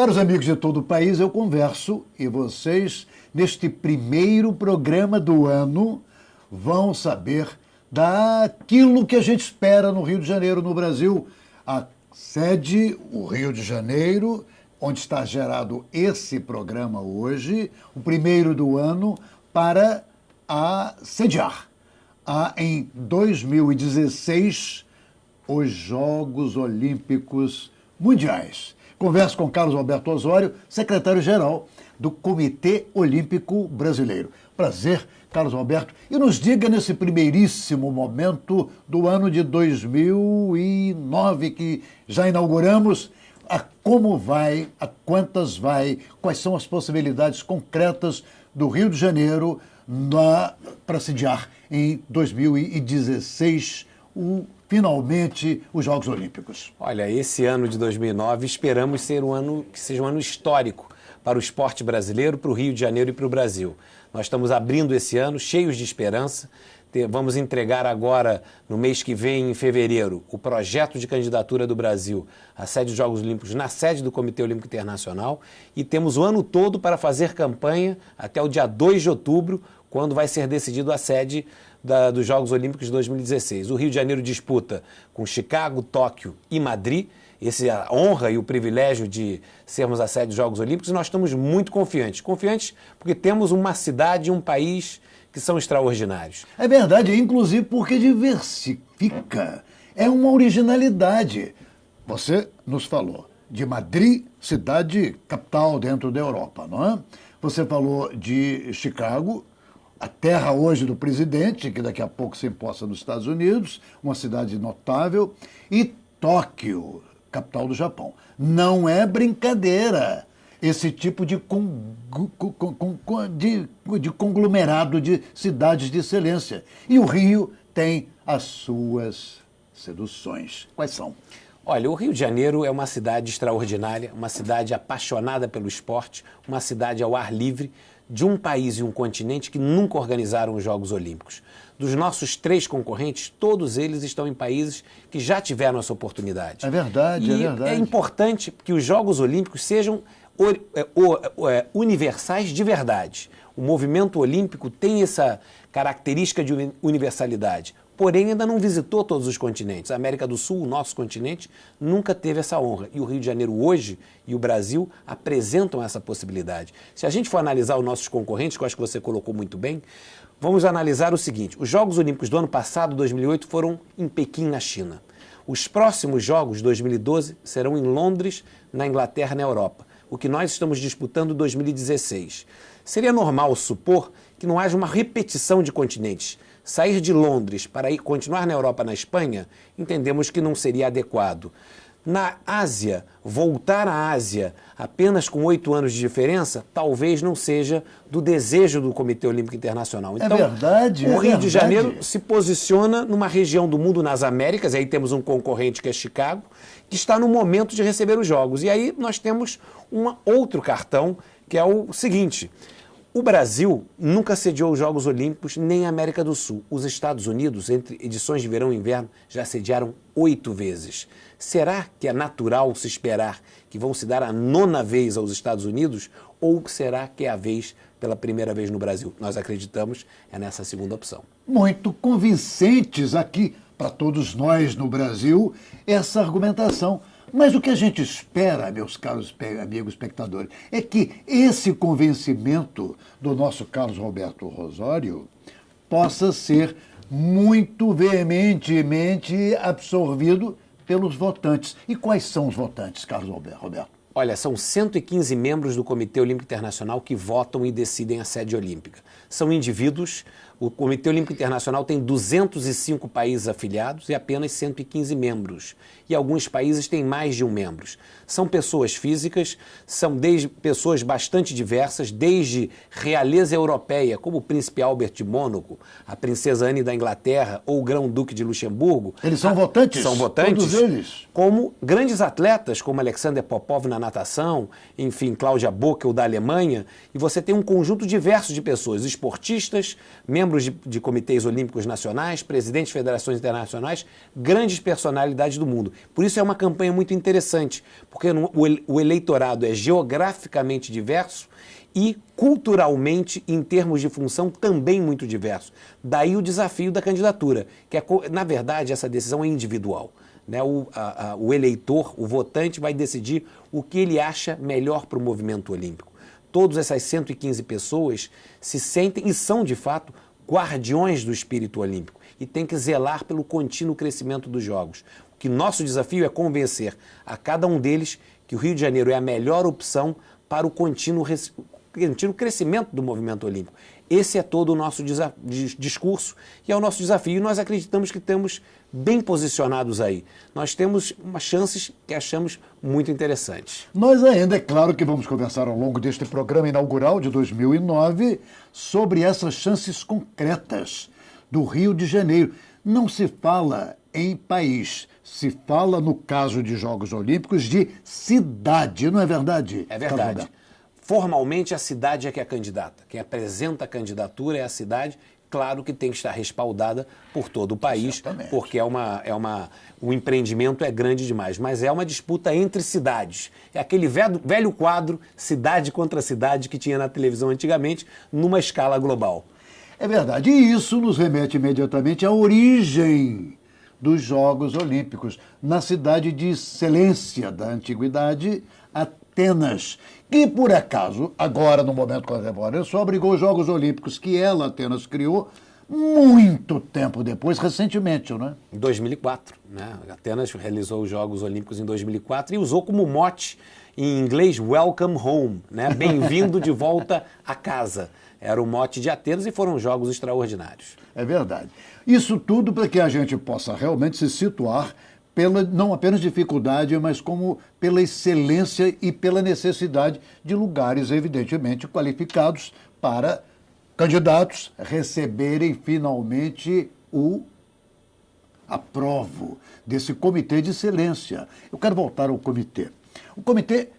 Caros amigos de todo o país, eu converso e vocês, neste primeiro programa do ano, vão saber daquilo que a gente espera no Rio de Janeiro, no Brasil. A sede, o Rio de Janeiro, onde está gerado esse programa hoje, o primeiro do ano, para sediar em 2016 os Jogos Olímpicos Mundiais. Converso com Carlos Alberto Osório, secretário-geral do Comitê Olímpico Brasileiro. Prazer, Carlos Alberto. E nos diga nesse primeiríssimo momento do ano de 2009, que já inauguramos, como vai, a quantas vai, quais são as possibilidades concretas do Rio de Janeiro para sediar em 2016 finalmente os Jogos Olímpicos. Olha, esse ano de 2009 esperamos ser que seja um ano histórico para o esporte brasileiro, para o Rio de Janeiro e para o Brasil. Nós estamos abrindo esse ano cheios de esperança. Vamos entregar agora, no mês que vem, em fevereiro, o projeto de candidatura do Brasil à sede dos Jogos Olímpicos na sede do Comitê Olímpico Internacional e temos o ano todo para fazer campanha até o dia 2 de outubro, quando vai ser decidido a sede dos Jogos Olímpicos de 2016. O Rio de Janeiro disputa com Chicago, Tóquio e Madrid. Essa é a honra e o privilégio de sermos a sede dos Jogos Olímpicos e nós estamos muito confiantes. Confiantes porque temos uma cidade e um país que são extraordinários. É verdade, inclusive porque diversifica, é uma originalidade. Você nos falou de Madrid, cidade capital dentro da Europa, não é? Você falou de Chicago, a terra hoje do presidente, que daqui a pouco se imposta nos Estados Unidos, uma cidade notável, e Tóquio, capital do Japão. Não é brincadeira esse tipo de conglomerado de cidades de excelência. E o Rio tem as suas seduções. Quais são? Olha, o Rio de Janeiro é uma cidade extraordinária, uma cidade apaixonada pelo esporte, uma cidade ao ar livre, de um país e um continente que nunca organizaram os Jogos Olímpicos. Dos nossos 3 concorrentes, todos eles estão em países que já tiveram essa oportunidade. É verdade, é verdade. É importante que os Jogos Olímpicos sejam universais de verdade. O movimento olímpico tem essa característica de universalidade, porém ainda não visitou todos os continentes. A América do Sul, o nosso continente, nunca teve essa honra. E o Rio de Janeiro hoje e o Brasil apresentam essa possibilidade. Se a gente for analisar os nossos concorrentes, que eu acho que você colocou muito bem, vamos analisar o seguinte: os Jogos Olímpicos do ano passado, 2008, foram em Pequim, na China. Os próximos Jogos, 2012, serão em Londres, na Inglaterra, na Europa. O que nós estamos disputando em 2016. Seria normal supor que não haja uma repetição de continentes. Sair de Londres para continuar na Europa, na Espanha, entendemos que não seria adequado. Na Ásia, voltar à Ásia apenas com 8 anos de diferença, talvez não seja do desejo do Comitê Olímpico Internacional. Então, o Rio de Janeiro se posiciona numa região do mundo, nas Américas, e aí temos um concorrente que é Chicago, que está no momento de receber os Jogos. E aí nós temos outro cartão, que é o seguinte: o Brasil nunca sediou os Jogos Olímpicos, nem a América do Sul. Os Estados Unidos, entre edições de verão e inverno, já sediaram 8 vezes. Será que é natural se esperar que vão se dar a 9ª vez aos Estados Unidos? Ou será que é a vez pela primeira vez no Brasil? Nós acreditamos nessa segunda opção. Muito convincentes aqui para todos nós no Brasil essa argumentação. Mas o que a gente espera, meus caros amigos espectadores, é que esse convencimento do nosso Carlos Alberto Osório possa ser muito veementemente absorvido pelos votantes. E quais são os votantes, Carlos Roberto? Olha, são 115 membros do Comitê Olímpico Internacional que votam e decidem a sede olímpica. São indivíduos. O Comitê Olímpico Internacional tem 205 países afiliados e apenas 115 membros. E alguns países têm mais de 1 membro. São pessoas físicas, são desde pessoas bastante diversas, desde realeza europeia, como o príncipe Albert de Mônaco, a princesa Anne da Inglaterra ou o grão-duque de Luxemburgo. Eles são votantes? São votantes. Todos eles? Como grandes atletas, como Alexander Popov na natação, enfim, Cláudia Bockel da Alemanha. E você tem um conjunto diverso de pessoas, esportistas, membros membros de comitês olímpicos nacionais, presidentes de federações internacionais, grandes personalidades do mundo. Por isso é uma campanha muito interessante, porque o eleitorado é geograficamente diverso e culturalmente, em termos de função, também muito diverso. Daí o desafio da candidatura, que na verdade essa decisão é individual. Né? O eleitor, o votante, vai decidir o que ele acha melhor para o movimento olímpico. Todas essas 115 pessoas se sentem e são, de fato, guardiões do espírito olímpico e têm que zelar pelo contínuo crescimento dos Jogos. O que nosso desafio é convencer a cada um deles que o Rio de Janeiro é a melhor opção para o contínuo crescimento do movimento olímpico. Esse é todo o nosso discurso e é o nosso desafio. E nós acreditamos que estamos bem posicionados aí. Nós temos umas chances que achamos muito interessantes. Nós ainda, é claro que vamos conversar ao longo deste programa inaugural de 2009 sobre essas chances concretas do Rio de Janeiro. Não se fala em país, se fala, no caso de Jogos Olímpicos, de cidade, não é verdade? É verdade. Formalmente, a cidade é que é a candidata. Quem apresenta a candidatura é a cidade. Claro que tem que estar respaldada por todo o país, exatamente, porque o empreendimento é grande demais. Mas é uma disputa entre cidades. É aquele velho quadro, cidade contra cidade, que tinha na televisão antigamente, numa escala global. É verdade. E isso nos remete imediatamente à origem dos Jogos Olímpicos, na cidade de excelência da antiguidade, Atenas, que por acaso, agora no momento contemporâneo, só abrigou os Jogos Olímpicos que ela, Atenas, criou muito tempo depois, recentemente, não é? Em 2004, né? Atenas realizou os Jogos Olímpicos em 2004 e usou como mote, em inglês, Welcome Home, né? Bem-vindo de volta a casa. Era o mote de Atenas e foram jogos extraordinários. É verdade. Isso tudo para que a gente possa realmente se situar pela não apenas dificuldade, mas como pela excelência e pela necessidade de lugares, evidentemente, qualificados para candidatos receberem finalmente o aprovo desse comitê de excelência. Eu quero voltar ao comitê. O comitê,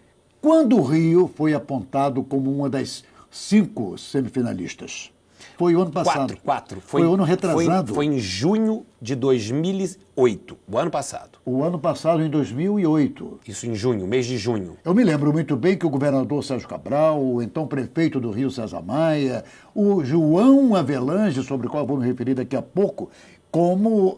quando o Rio foi apontado como uma das 5 semifinalistas? Foi o ano passado. Quatro. Foi o ano retrasado. Foi em junho de 2008, o ano passado. O ano passado, em 2008. Isso em junho, mês de junho. Eu me lembro muito bem que o governador Sérgio Cabral, o então prefeito do Rio, César Maia, o João Avelange, sobre o qual eu vou me referir daqui a pouco, como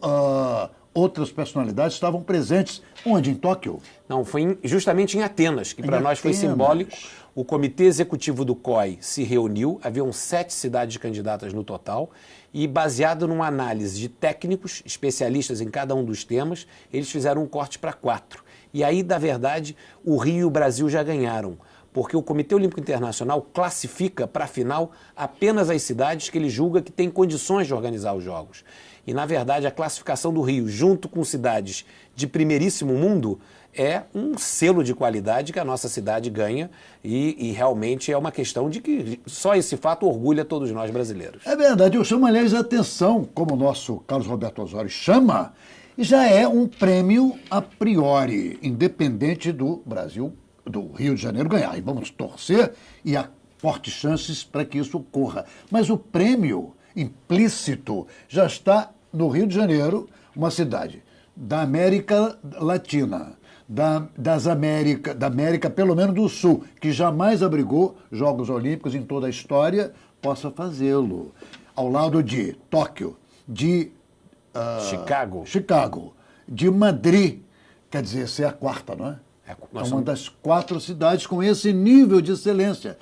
outras personalidades estavam presentes. Onde? Em Tóquio? Não, foi justamente em Atenas, que para nós foi simbólico. O Comitê Executivo do COI se reuniu, haviam 7 cidades candidatas no total, e baseado numa análise de técnicos, especialistas em cada um dos temas, eles fizeram um corte para 4. E aí, na verdade, o Rio e o Brasil já ganharam, porque o Comitê Olímpico Internacional classifica para a final apenas as cidades que ele julga que têm condições de organizar os Jogos. E, na verdade, a classificação do Rio, junto com cidades de primeiríssimo mundo, é um selo de qualidade que a nossa cidade ganha e realmente é uma questão de que só esse fato orgulha todos nós brasileiros. É verdade, eu chamo, aliás, a atenção, como o nosso Carlos Roberto Osório chama, já é um prêmio a priori, independente do Brasil, do Rio de Janeiro ganhar. E vamos torcer e há fortes chances para que isso ocorra. Mas o prêmio implícito já está no Rio de Janeiro, uma cidade da América Latina, da América, pelo menos do Sul, que jamais abrigou Jogos Olímpicos em toda a história, possa fazê-lo. Ao lado de Tóquio, de Chicago, de Madrid, quer dizer, essa é a quarta, não é? É uma das 4 cidades com esse nível de excelência.